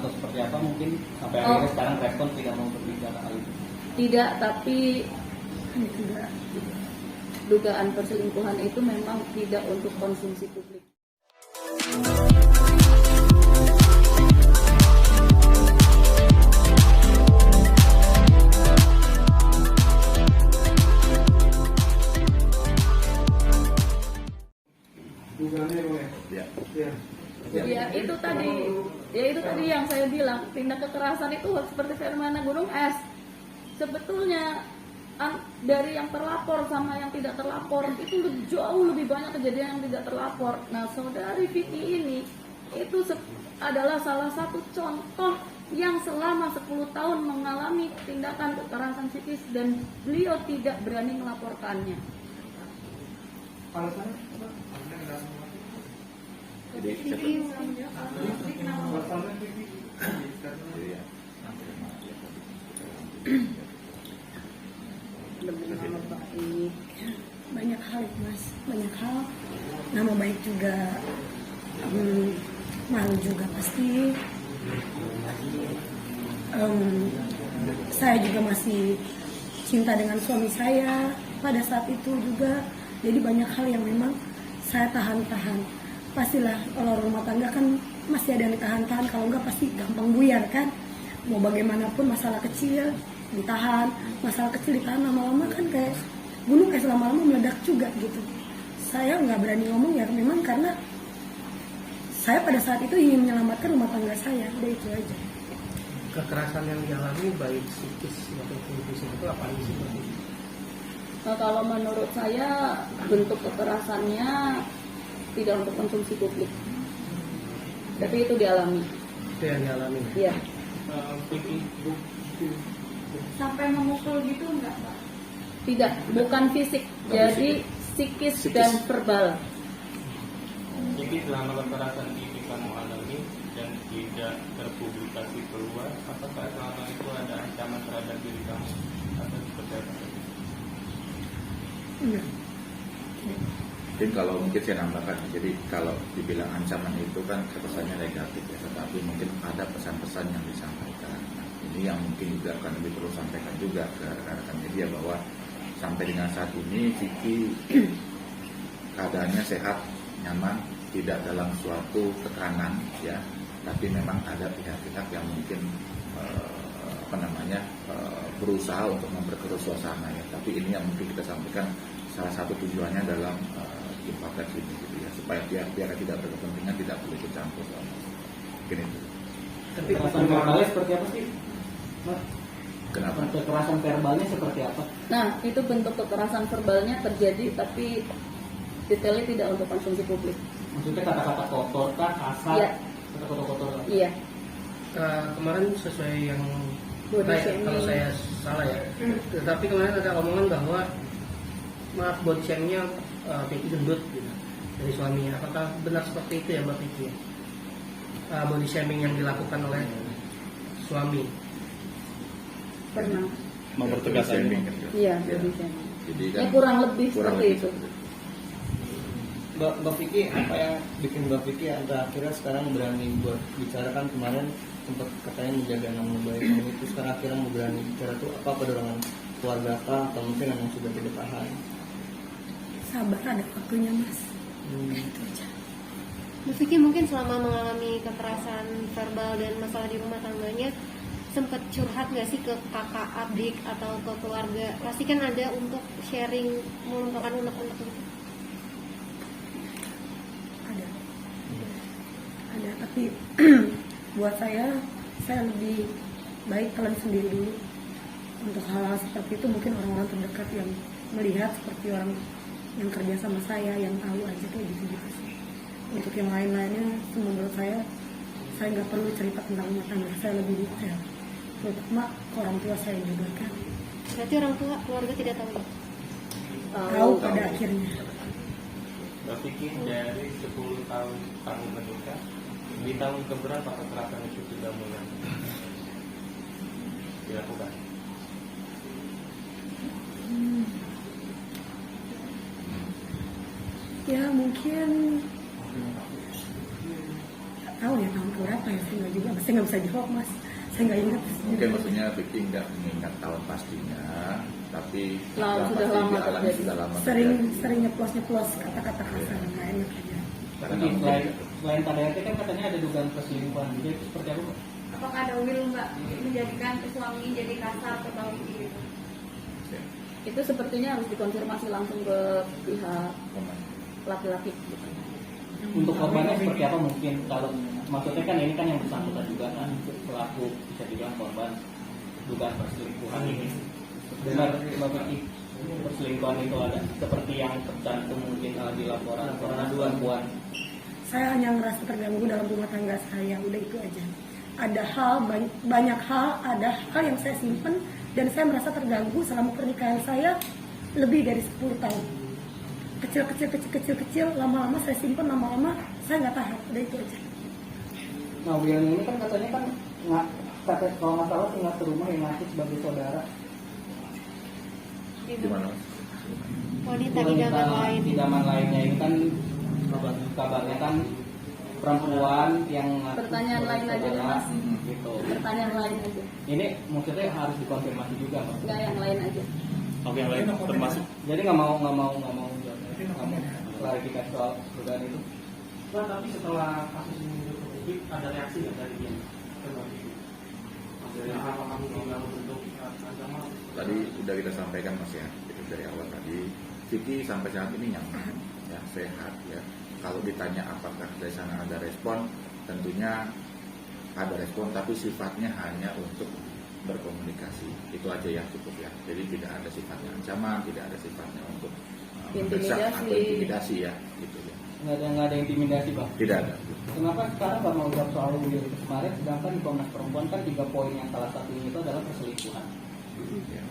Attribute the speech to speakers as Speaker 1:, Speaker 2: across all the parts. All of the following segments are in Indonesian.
Speaker 1: atau seperti apa mungkin sampai akhirnya sekarang respon tidak mau berbicara hal itu?
Speaker 2: Tidak, tapi tidak. Dugaan perselingkuhan itu memang tidak untuk konsumsi publik. Ya itu tadi yang saya bilang, tindak kekerasan itu seperti fenomena gunung es. Sebetulnya dari yang terlapor sama yang tidak terlapor itu jauh lebih banyak kejadian yang tidak terlapor. Nah, saudari Vicky ini itu adalah salah satu contoh yang selama 10 tahun mengalami tindakan kekerasan psikis dan beliau tidak berani melaporkannya.
Speaker 3: Nama baik, banyak hal mas, banyak hal. Nama baik juga, malu juga pasti. Saya juga masih cinta dengan suami saya pada saat itu juga. Jadi banyak hal yang memang saya tahan-tahan. Pastilah kalau rumah tangga kan masih ada yang ditahan-tahan, kalau enggak pasti gampang buyar kan. Mau bagaimanapun masalah kecil ditahan, masalah kecil ditahan, lama-lama kan kayak gunung, kayak lama-lama meledak juga gitu. Saya nggak berani ngomong ya memang karena saya pada saat itu ingin menyelamatkan rumah tangga saya, udah itu aja.
Speaker 4: Kekerasan yang dialami baik psikis maupun fisik itu apa sih?
Speaker 2: Nah, kalau menurut saya bentuk kekerasannya tidak untuk konsumsi publik, tapi itu dialami.
Speaker 4: Itu yang dialami.
Speaker 2: Iya.
Speaker 5: Sampai memukul gitu enggak, Pak?
Speaker 2: Tidak, bukan fisik, jadi psikis dan verbal.
Speaker 6: Jadi selama kekerasan ini kamu alami dan tidak terpublikasi keluar, apakah selama itu ada ancaman terhadap diri kamu atau seperti apa?
Speaker 3: Enggak.
Speaker 7: Mungkin kalau saya nambahkan, jadi kalau dibilang ancaman itu kan kesannya negatif ya, tetapi mungkin ada pesan-pesan yang disampaikan. Nah, ini yang mungkin juga akan lebih perlu sampaikan juga ke rekan-rekan media bahwa sampai dengan saat ini Vicky keadaannya sehat, nyaman, tidak dalam suatu tekanan ya, tapi memang ada pihak-pihak yang mungkin berusaha untuk memperkeruh suasana ya. Tapi ini yang mungkin kita sampaikan salah satu tujuannya dalam Infaplex ini gitu ya, supaya pihak-pihak tidak berkepentingan tidak perlu ikut campur. Mungkin itu.
Speaker 1: Tapi kekerasan verbalnya seperti apa sih, Mas?
Speaker 7: Kenapa?
Speaker 1: Kekerasan verbalnya seperti apa?
Speaker 2: Nah, itu bentuk kekerasan verbalnya terjadi, tapi detailnya tidak untuk konsumsi publik.
Speaker 1: Maksudnya kata-kata kotor kah, kasar?
Speaker 2: Iya.
Speaker 1: Kata-kata kotor kah?
Speaker 2: Iya.
Speaker 4: Kemarin sesuai yang
Speaker 2: Body shaming.
Speaker 4: kalau saya salah ya. Tetapi kemarin ada omongan bahwa maaf body shamingnya Vicky gendut gitu, dari suaminya. Apakah benar seperti itu ya Mbak Vicky? Body shaming yang dilakukan oleh suami.
Speaker 2: Pernah.
Speaker 6: Mempertegas
Speaker 7: Shaming.
Speaker 2: Iya, body shaming.
Speaker 7: Jadi
Speaker 2: Ya, kurang lebih
Speaker 7: kurang
Speaker 2: seperti
Speaker 7: lebih
Speaker 2: itu.
Speaker 7: seperti itu.
Speaker 1: Mbak Vicky, apa yang bikin Mbak Vicky akhirnya sekarang berani buat bicara? Kan kemarin sempat katanya menjaga nama baik kamu itu, sekarang akhirnya mau berani bicara tuh apa dorongan keluarga kah atau mungkin memang sudah tidak tahan?
Speaker 3: Sabar, ada waktunya mas. Itu aja.
Speaker 5: Bu Vicky mungkin selama mengalami kekerasan verbal dan masalah di rumah tangganya sempat curhat nggak sih ke kakak, adik atau ke keluarga? Pasti kan ada untuk sharing, mengumpulkan unek-unek gitu.
Speaker 3: Ada, tapi buat saya lebih baik kalian sendiri dulu. Untuk hal-hal seperti itu mungkin orang-orang terdekat yang melihat, seperti orang yang kerja sama saya, yang tahu aja kayak gitu-gitu sih. Untuk yang lain-lainnya, menurut saya nggak perlu cerita tentang rumah tangga saya lebih detail. Terutama ke orang tua saya juga kan.
Speaker 5: Berarti orang tua, keluarga tidak tahu.
Speaker 3: Tahu pada akhirnya.
Speaker 6: Mbak Vicky, dari 10 tahun kamu menikah, di tahun keberapa kekerasan itu sudah mulai dilakukan?
Speaker 3: Ya mungkin nggak tahu ya tahun berapa ya, saya nggak juga, saya nggak bisa jawab mas, saya nggak ingat.
Speaker 7: Mungkin maksudnya Vicky nggak mengingat tahun pastinya, tapi
Speaker 2: Sudah
Speaker 7: pasti
Speaker 2: lama
Speaker 7: dialami
Speaker 2: terjadi.
Speaker 7: sudah lama
Speaker 3: Sering
Speaker 7: terjadi.
Speaker 3: sering nyeplos kata-kata kasar nggak enak aja.
Speaker 7: Karena
Speaker 4: Tapi
Speaker 7: mungkin
Speaker 4: selain KDRT kan katanya ada dugaan perselingkuhan juga, itu seperti apa Mbak?
Speaker 8: Apakah ada will mbak menjadikan suami jadi kasar ke Mbak Vicky gitu?
Speaker 7: ya,
Speaker 2: Itu sepertinya harus dikonfirmasi langsung ke pihak
Speaker 7: komen.
Speaker 2: laki-laki.
Speaker 4: Untuk korbannya seperti apa mungkin? Kalau maksudnya kan ini kan yang bersangkutan juga kan pelaku, bisa dibilang korban dugaan perselingkuhan ini. Benar Mbak Vicky, perselingkuhan itu ada seperti yang tercantum mungkin di laporan Komnas Perempuan.
Speaker 3: Saya hanya ngerasa terganggu dalam rumah tangga saya, udah itu aja. Ada hal, banyak hal, ada hal yang saya simpen dan saya merasa terganggu selama pernikahan saya lebih dari 10 tahun. Kecil, lama-lama saya simpen, lama-lama saya nggak tahan, udah itu aja.
Speaker 4: Nah, Will ini kan katanya kan kalau nggak salah tinggal ke rumah yang ngaku sebagai saudara.
Speaker 7: Gimana?
Speaker 5: Wanita idaman lain.
Speaker 4: Idaman lainnya ini kan kabarnya kan perempuan yang ngaku
Speaker 2: Pertanyaan
Speaker 4: sebagai
Speaker 2: lain aja deh,
Speaker 4: saudara,
Speaker 2: Mas.
Speaker 4: gitu.
Speaker 2: Pertanyaan lain aja,
Speaker 4: Ini maksudnya harus dikonfirmasi juga, Pak.
Speaker 2: nggak yang lain aja.
Speaker 6: Oke, yang lain termasuk
Speaker 4: Jadi nggak mau klarifikasi soal dugaan itu.
Speaker 9: Nah, tapi setelah kasus ini ke publik ada reaksi nggak dari dia? Maksudnya apa kamu dalam bentuk ancaman?
Speaker 7: Tadi udah kita sampaikan mas ya, itu dari awal tadi. Vicky sampai saat ini nyaman, ya sehat ya. Kalau ditanya apakah dari sana ada respon, tentunya ada respon, tapi sifatnya hanya untuk berkomunikasi. Itu aja yang cukup ya. Jadi tidak ada sifatnya ancaman, tidak ada sifatnya untuk mendesak atau intimidasi ya, gitu ya.
Speaker 4: Nggak ada intimidasi, Pak.
Speaker 7: Tidak ada.
Speaker 4: Kenapa sekarang Pak mau jawab soal Will itu kemarin, sedangkan di Komnas Perempuan kan 3 poin yang salah satunya itu adalah perselingkuhan.
Speaker 7: Ya.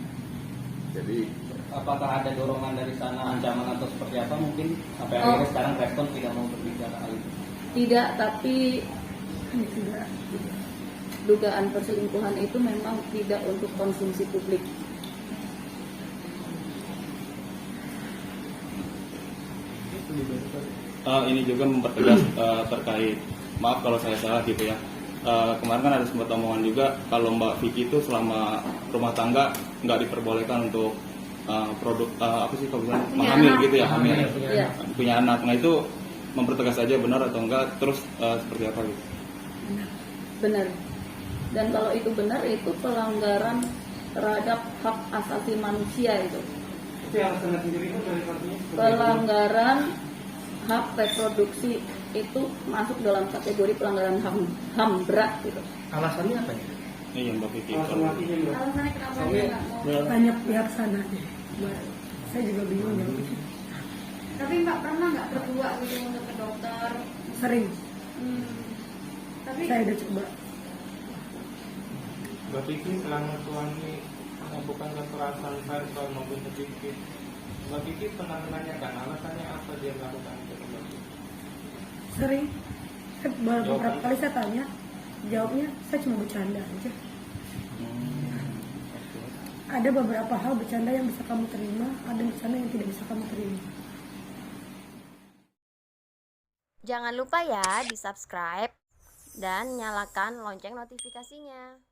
Speaker 7: Jadi
Speaker 4: Apakah ada dorongan dari sana, ancaman atau seperti apa mungkin sampai akhirnya sekarang respon tidak mau berbicara hal itu?
Speaker 2: Tidak, tapi
Speaker 3: Tidak.
Speaker 2: dugaan perselingkuhan itu memang tidak untuk konsumsi publik.
Speaker 6: ini juga mempertegas terkait, maaf kalau saya salah gitu ya. Kemarin kan ada sempat omongan juga kalau Mbak Vicky itu selama rumah tangga nggak diperbolehkan untuk produk apa sih kalau bilang hamil gitu ya, hamil
Speaker 2: Iya.
Speaker 6: punya anak. Nah itu mempertegas aja benar atau enggak, terus seperti apa gitu?
Speaker 2: Benar. Dan kalau itu benar, itu pelanggaran terhadap hak asasi manusia itu.
Speaker 9: Itu yang alasannya sendiri itu dari partinya seperti
Speaker 2: Pelanggaran hak reproduksi itu masuk dalam kategori pelanggaran HAM berat gitu.
Speaker 4: Alasannya apa ya?
Speaker 6: Iya Mbak Vicky.
Speaker 9: itu. Alasan matinya Mbak.
Speaker 8: Alasannya kenapa dia nggak mau?
Speaker 3: Banyak pihak sana deh. Saya juga bingung ya.
Speaker 8: Tapi mbak pernah nggak berdua gitu untuk ke dokter?
Speaker 3: Sering,
Speaker 8: Tapi
Speaker 3: saya udah coba.
Speaker 6: Mbak Vicky selama suami melakukan kekerasan verbal maupun fisik, Mbak Vicky pernah menanyakan alasannya apa dia melakukan itu?
Speaker 3: Sering. Beberapa kali saya tanya, jawabnya saya cuma bercanda aja. Ada beberapa hal bercanda yang bisa kamu terima, ada bercanda yang tidak bisa kamu terima.
Speaker 10: Jangan lupa ya di subscribe dan nyalakan lonceng notifikasinya.